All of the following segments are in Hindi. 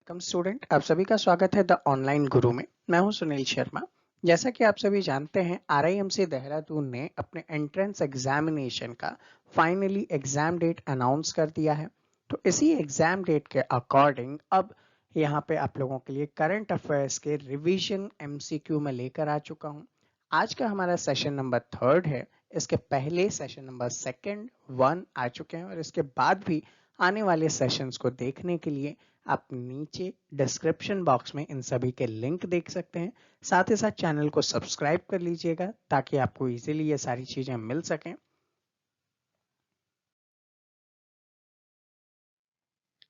वेलकम स्टूडेंट, आप सभी का स्वागत है द ऑनलाइन गुरु में। मैं हूं सुनील शर्मा। जैसा कि आप सभी जानते हैं, आरआईएमसी देहरादून ने अपने एंट्रेंस एग्जामिनेशन का फाइनली एग्जाम डेट अनाउंस कर दिया है। तो इसी एग्जाम डेट के अकॉर्डिंग अब यहाँ पे आप लोगों के लिए करंट अफेयर्स के रिवीजन एमसीक्यू में लेकर आ चुका हूँ। आज का हमारा सेशन नंबर 3 है। इसके पहले सेशन नंबर 1 आ चुके हैं और इसके बाद भी आने वाले सेशंस को देखने के लिए आप नीचे डिस्क्रिप्शन बॉक्स में इन सभी के लिंक देख सकते हैं। साथ ही साथ चैनल को सब्सक्राइब कर लीजिएगा ताकि आपको इजीली ये सारी चीजें मिल सकें।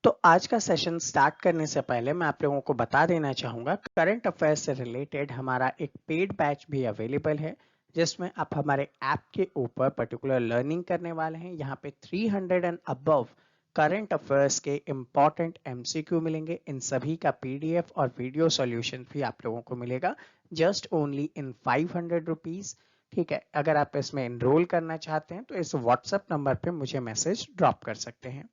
तो आज का सेशन स्टार्ट करने से पहले मैं आप लोगों को बता देना चाहूंगा, करंट अफेयर्स से रिलेटेड हमारा एक पेड बैच भी अवेलेबल है, जिसमें आप हमारे ऐप के ऊपर पर्टिकुलर लर्निंग करने वाले हैं। यहाँ पे 300 एंड अबव करंट अफेयर्स के इंपॉर्टेंट एमसीक्यू मिलेंगे। इन सभी का पीडीएफ और वीडियो सॉल्यूशन भी आप लोगों को मिलेगा जस्ट ओनली इन 500 रुपीज। ठीक है, अगर आप इसमें एनरोल करना चाहते हैं तो इस व्हाट्सएप नंबर पे मुझे मैसेज ड्रॉप कर सकते हैं।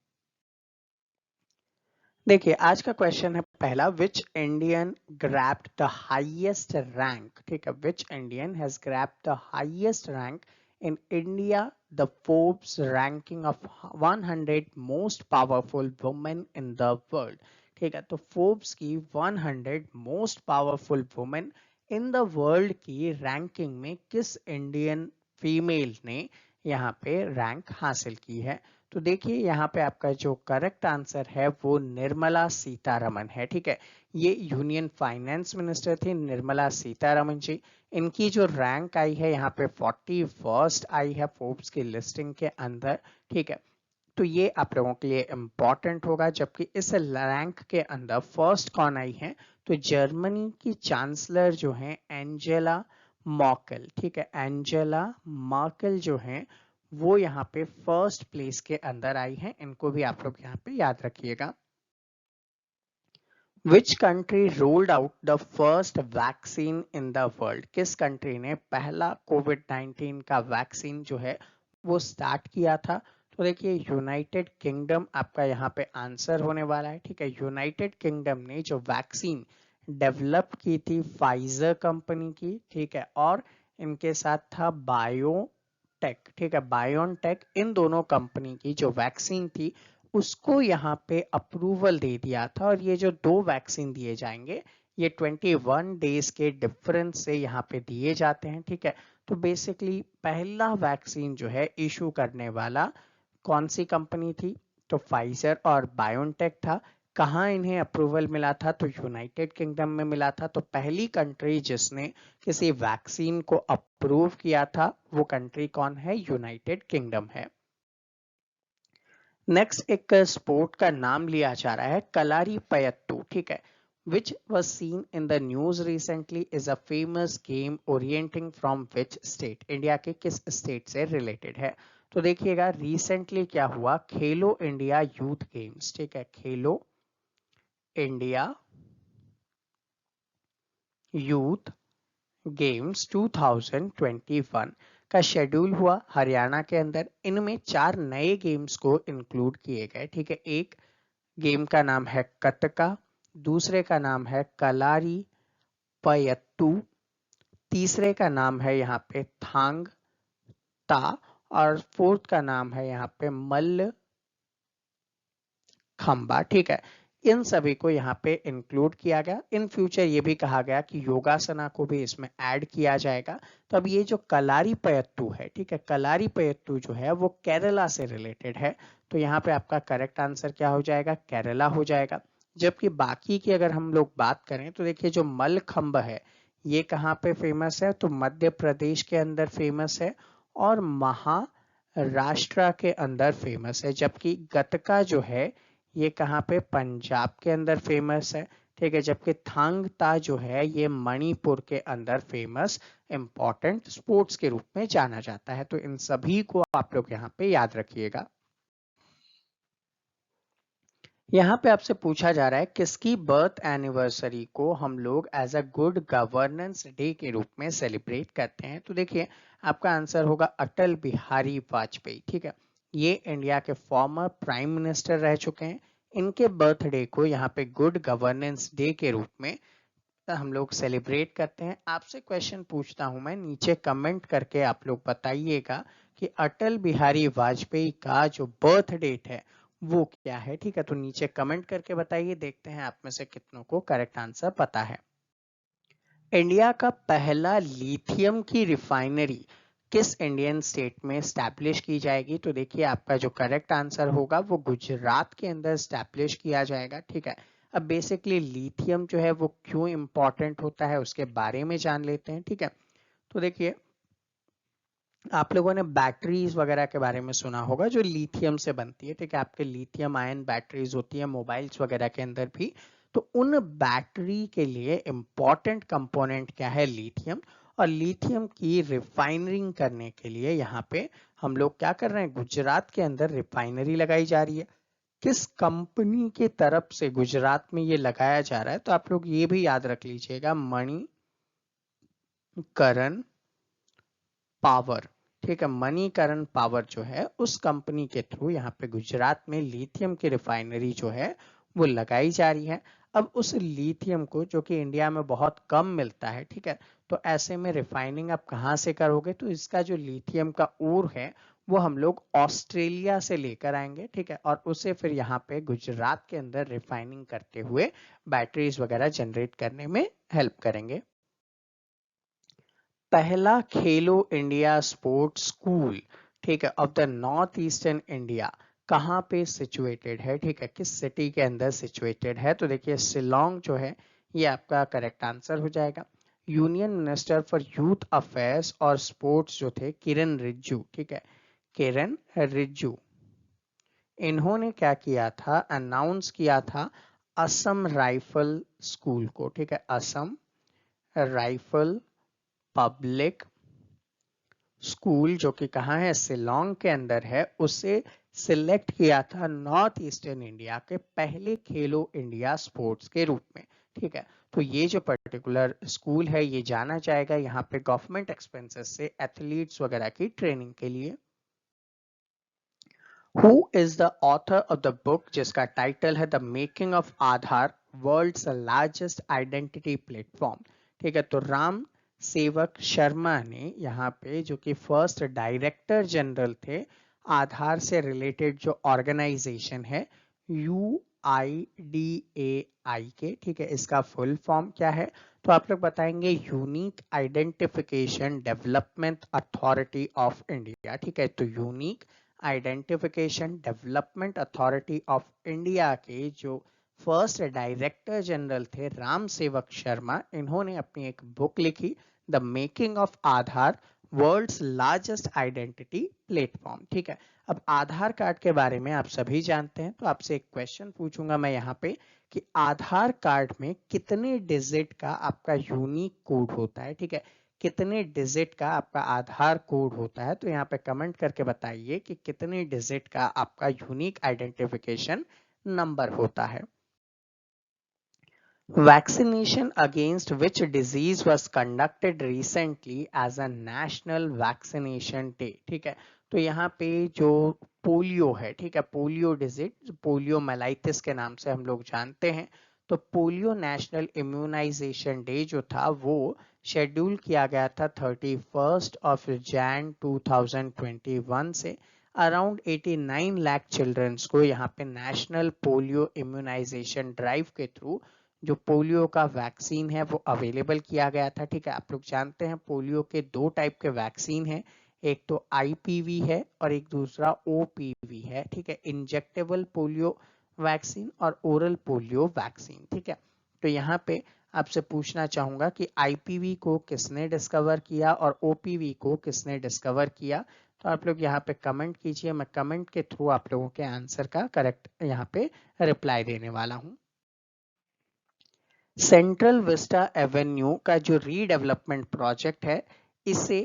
देखिए, आज का क्वेश्चन है पहला, which Indian grabbed the highest rank. ठीक है, which Indian has grabbed the highest rank in India the Forbes ranking of 100 most powerful women in the world. ठीक है, तो फोर्ब्स की 100 most powerful women in the world की रैंकिंग में किस इंडियन फीमेल ने यहाँ पे रैंक हासिल की है। तो देखिए, यहाँ पे आपका जो करेक्ट आंसर है वो निर्मला सीतारमन है। ठीक है, ये यूनियन फाइनेंस मिनिस्टर थी निर्मला सीतारमन जी। इनकी जो रैंक आई है यहाँ पे 41st आई है फोर्ब्स की लिस्टिंग के अंदर। ठीक है, तो ये आप लोगों के लिए इंपॉर्टेंट होगा। जबकि इस रैंक के अंदर फर्स्ट कौन आई है, तो जर्मनी की चांसलर जो है एंजेला मर्केल। ठीक है, एंजेला मर्केल जो है वो यहाँ पे फर्स्ट प्लेस के अंदर आई है। इनको भी आप लोग यहाँ पे याद रखिएगा। Which country rolled out the first vaccine in the world. किस कंट्री ने पहला कोविड-19 का वैक्सीन जो है वो स्टार्ट किया था। तो देखिए, यूनाइटेड किंगडम आपका यहाँ पे आंसर होने वाला है। ठीक है, यूनाइटेड किंगडम ने जो वैक्सीन डेवलप की थी फाइजर कंपनी की। ठीक है, और इनके साथ था बायोटेक। ठीक है, बायोटेक, इन दोनों कंपनी की जो वैक्सीन थी उसको यहाँ पे अप्रूवल दे दिया था। और ये जो दो वैक्सीन दिए जाएंगे ये 21 डेज के डिफरेंस से यहाँ पे दिए जाते हैं। ठीक है, तो बेसिकली पहला वैक्सीन जो है इशू करने वाला कौन सी कंपनी थी, तो फाइजर और बायोटेक था। कहाँ इन्हें अप्रूवल मिला था, तो यूनाइटेड किंगडम में मिला था। तो पहली कंट्री जिसने किसी वैक्सीन को अप्रूव किया था वो कंट्री कौन है, यूनाइटेड किंगडम है। नेक्स्ट एक स्पोर्ट का नाम लिया जा रहा है कलारी पयत्तू। ठीक है, which was seen in the news recently is a famous game orienting from which state. India के किस स्टेट से रिलेटेड है। तो देखिएगा, रिसेंटली क्या हुआ, खेलो इंडिया यूथ गेम्स। ठीक है, खेलो इंडिया यूथ गेम्स 2021 का शेड्यूल हुआ हरियाणा के अंदर। इनमें 4 नए गेम्स को इंक्लूड किए गए। ठीक है, एक गेम का नाम है कतका, दूसरे का नाम है कलारी पयत्तू, तीसरे का नाम है यहाँ पे थांग ता, और फोर्थ का नाम है यहाँ पे मल्ल खंबा। ठीक है, इन सभी को यहाँ पे इंक्लूड किया गया। इन फ्यूचर ये भी कहा गया कि योगासना को भी इसमें ऐड किया जाएगा। तो अब ये जो कलारी पयत्तू है, ठीक है, कलारी पयत्तू जो है वो केरला से रिलेटेड है। तो यहाँ पे आपका करेक्ट आंसर क्या हो जाएगा, केरला हो जाएगा। जबकि बाकी की अगर हम लोग बात करें तो देखिए, जो मलखंब है ये कहाँ पे फेमस है, तो मध्य प्रदेश के अंदर फेमस है और महाराष्ट्र के अंदर फेमस है। जबकि गतका जो है ये कहाँ पे, पंजाब के अंदर फेमस है। ठीक है, जबकि थांग ता जो है ये मणिपुर के अंदर फेमस इंपॉर्टेंट स्पोर्ट्स के रूप में जाना जाता है। तो इन सभी को आप लोग यहाँ पे याद रखिएगा। यहाँ पे आपसे पूछा जा रहा है किसकी बर्थ एनिवर्सरी को हम लोग as a good governance day के रूप में सेलिब्रेट करते हैं। तो देखिए, आपका आंसर होगा अटल बिहारी वाजपेयी। ठीक है, ये इंडिया के फॉर्मर प्राइम मिनिस्टर रह चुके हैं। इनके बर्थडे को यहाँ पे गुड गवर्नेंस डे के रूप में हम लोग सेलिब्रेट करते हैं। आपसे क्वेश्चन पूछता हूं मैं, नीचे कमेंट करके आप लोग बताइएगा कि अटल बिहारी वाजपेयी का जो बर्थ डेट है वो क्या है। ठीक है, तो नीचे कमेंट करके बताइए, देखते हैं आप में से कितनों को करेक्ट आंसर पता है। इंडिया का पहला लिथियम की रिफाइनरी किस इंडियन स्टेट में स्टैब्लिश की जाएगी? तो देखिए आपका जो करेक्ट आंसर होगा वो गुजरात के अंदर स्टैब्लिश किया जाएगा। ठीक है, अब बेसिकली लिथियम जो है वो क्यों इंपॉर्टेंट होता है उसके बारे में जान लेते हैं। ठीक है, तो देखिए आप लोगों ने बैटरीज वगैरह के बारे में सुना होगा जो लिथियम से बनती है। ठीक है, आपके लिथियम आयन बैटरीज होती है मोबाइल्स वगैरह के अंदर भी। तो उन बैटरी के लिए इंपॉर्टेंट कंपोनेंट क्या है? लिथियम। और लिथियम की रिफाइनरिंग करने के लिए यहाँ पे हम लोग क्या कर रहे हैं? गुजरात के अंदर रिफाइनरी लगाई जा रही है। किस कंपनी के तरफ से गुजरात में ये लगाया जा रहा है? तो आप लोग ये भी याद रख लीजिएगा, मणिकरण पावर। ठीक है, मणिकरण पावर जो है उस कंपनी के थ्रू यहाँ पे गुजरात में लिथियम की रिफाइनरी जो है वो लगाई जा रही है। अब उस लिथियम को जो कि इंडिया में बहुत कम मिलता है, ठीक है, तो ऐसे में रिफाइनिंग आप कहाँ से करोगे? तो इसका जो लिथियम का ओर है वो हम लोग ऑस्ट्रेलिया से लेकर आएंगे। ठीक है, और उसे फिर यहाँ पे गुजरात के अंदर रिफाइनिंग करते हुए बैटरीज वगैरह जनरेट करने में हेल्प करेंगे। पहला खेलो इंडिया स्पोर्ट्स स्कूल, ठीक है, of the north eastern India कहाँ पे सिचुएटेड है? ठीक है, किस सिटी के अंदर सिचुएटेड है? तो देखिए शिलोंग जो है ये आपका करेक्ट आंसर हो जाएगा। Union minister for youth affairs और स्पोर्ट्स जो थे किरण रिजिजू, ठीक है, किरण रिजिजू, इन्होंने क्या किया था? अनाउंस किया था असम राइफल स्कूल को। ठीक है, असम राइफल पब्लिक स्कूल जो कि कहाँ है? शिलोंग के अंदर है, उसे सिलेक्ट किया था नॉर्थ ईस्टर्न इंडिया के पहले खेलो इंडिया स्पोर्ट्स के रूप में। ठीक है, तो ये जो पर्टिकुलर स्कूल है ये जाना जाएगा यहाँ पे गवर्नमेंट एक्सपेंसेस से एथलीट्स वगैरह की ट्रेनिंग के लिए। Who is the author of the book जिसका टाइटल है the making of Aadhaar world's largest identity platform? ठीक है, तो राम सेवक शर्मा ने यहाँ पे, जो कि फर्स्ट डायरेक्टर जनरल थे आधार से रिलेटेड जो ऑर्गेनाइजेशन है UIDAI के, ठीक है, इसका फुल फॉर्म क्या है? तो आप लोग बताएंगे unique identification development authority of India. ठीक है, तो unique identification development authority of India के जो फर्स्ट डायरेक्टर जनरल थे राम सेवक शर्मा, इन्होंने अपनी एक बुक लिखी the making of Aadhaar world's largest identity platform. ठीक है, अब आधार कार्ड के बारे में आप सभी जानते हैं, तो आपसे एक क्वेश्चन पूछूंगा मैं यहाँ पे कि आधार कार्ड में कितने डिजिट का आपका यूनिक कोड होता है? ठीक है, कितने डिजिट का आपका आधार कोड होता है? तो यहाँ पे कमेंट करके बताइए कि कितने डिजिट का आपका यूनिक आइडेंटिफिकेशन नंबर होता है। Vaccination against which disease was conducted recently as a national vaccination day? ठीक है, तो यहाँ पे जो पोलियो है, ठीक है, पोलियो डिजीज, पोलियो मेलाइटिस के नाम से हम लोग जानते हैं, तो पोलियो नेशनल इम्यूनाइजेशन डे जो था वो शेड्यूल किया गया था 31 जनवरी 2021 से। अराउंड 89 लाख चिल्ड्रंस को यहाँ पे नेशनल पोलियो इम्यूनाइजेशन ड्राइव के थ्रू जो पोलियो का वैक्सीन है वो अवेलेबल किया गया था। ठीक है, आप लोग जानते हैं पोलियो के दो टाइप के वैक्सीन हैं, एक तो IPV है और एक दूसरा OPV है। ठीक है, इंजेक्टेबल पोलियो वैक्सीन और ओरल पोलियो वैक्सीन। ठीक है, तो यहाँ पे आपसे पूछना चाहूंगा कि IPV को किसने डिस्कवर किया और OPV को किसने डिस्कवर किया? तो आप लोग यहाँ पे कमेंट कीजिए, मैं कमेंट के थ्रू आप लोगों के आंसर का करेक्ट यहाँ पे रिप्लाई देने वाला हूँ। सेंट्रल विस्टा एवेन्यू का जो रीडेवलपमेंट प्रोजेक्ट है इसे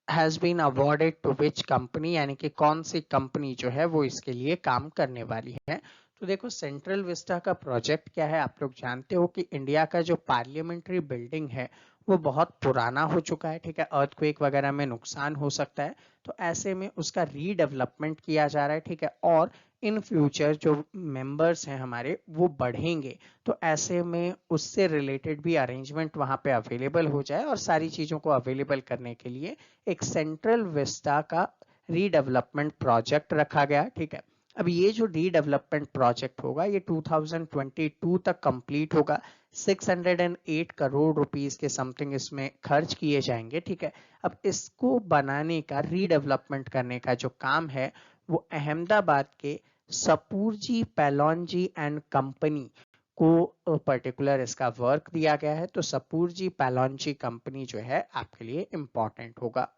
has been awarded to which company, यानी कि कौन सी कंपनी जो है वो इसके लिए काम करने वाली है? तो देखो सेंट्रल विस्टा का प्रोजेक्ट क्या है, आप लोग जानते हो कि इंडिया का जो पार्लियामेंट्री बिल्डिंग है वो बहुत पुराना हो चुका है, ठीक है, अर्थक्वेक वगैरह में नुकसान हो सकता है, तो ऐसे में उसका रीडेवलपमेंट किया जा रहा है, ठीक है, और इन फ्यूचर जो मेंबर्स हैं हमारे वो बढ़ेंगे, तो ऐसे में उससे रिलेटेड भी अरेंजमेंट वहां पे अवेलेबल हो जाए, और सारी चीजों को अवेलेबल करने के लिए एक सेंट्रल विस्टा का रीडेवलपमेंट प्रोजेक्ट रखा गया, ठीक है। अब ये जो रीडेवलपमेंट प्रोजेक्ट होगा ये 2022 तक कंप्लीट होगा, 608 करोड़ रुपीस के समथिंग इसमें खर्च किए जाएंगे, ठीक है। अब इसको बनाने का, रीडेवलपमेंट करने का जो काम है वो अहमदाबाद के सपूरजी पैलॉन्जी एंड कंपनी को पर्टिकुलर इसका वर्क दिया गया है, तो सपूरजी पैलॉन्जी कंपनी जो है आपके लिए इंपॉर्टेंट होगा।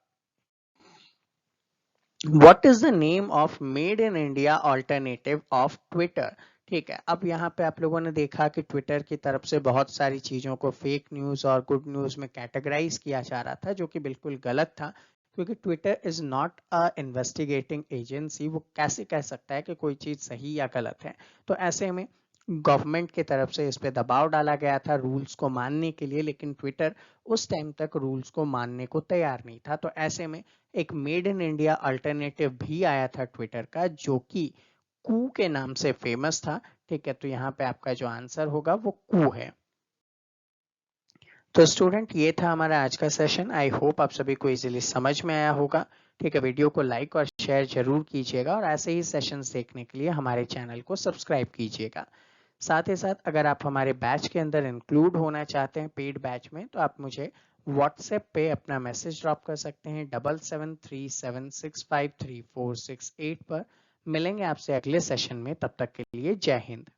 What is the name of made in India alternative of Twitter? ठीक है, अब यहाँ पे आप लोगों ने देखा कि ट्विटर की तरफ से बहुत सारी चीजों को फेक न्यूज और गुड न्यूज में कैटेगराइज किया जा रहा था, जो कि बिल्कुल गलत था, क्योंकि Twitter is not a investigating agency, वो कैसे कह सकता है कि कोई चीज सही या गलत है। तो ऐसे में गवर्नमेंट की तरफ से इस पे दबाव डाला गया था रूल्स को मानने के लिए, लेकिन ट्विटर उस टाइम तक रूल्स को मानने को तैयार नहीं था, तो ऐसे में एक मेड इन इंडिया अल्टरनेटिव भी आया था ट्विटर का, जो कि कू के नाम से फेमस था, ठीक है। तो यहाँ पे आपका जो आंसर होगा वो कू है। तो स्टूडेंट ये था हमारा आज का सेशन, आई होप आप सभी को इजीली समझ में आया होगा, ठीक है। वीडियो को लाइक और शेयर जरूर कीजिएगा, और ऐसे ही सेशंस देखने के लिए हमारे चैनल को सब्सक्राइब कीजिएगा। साथ ही साथ अगर आप हमारे बैच के अंदर इंक्लूड होना चाहते हैं पेड बैच में, तो आप मुझे व्हाट्सएप पे अपना मैसेज ड्रॉप कर सकते हैं 7737653468 पर। मिलेंगे आपसे अगले सेशन में, तब तक के लिए जय हिंद।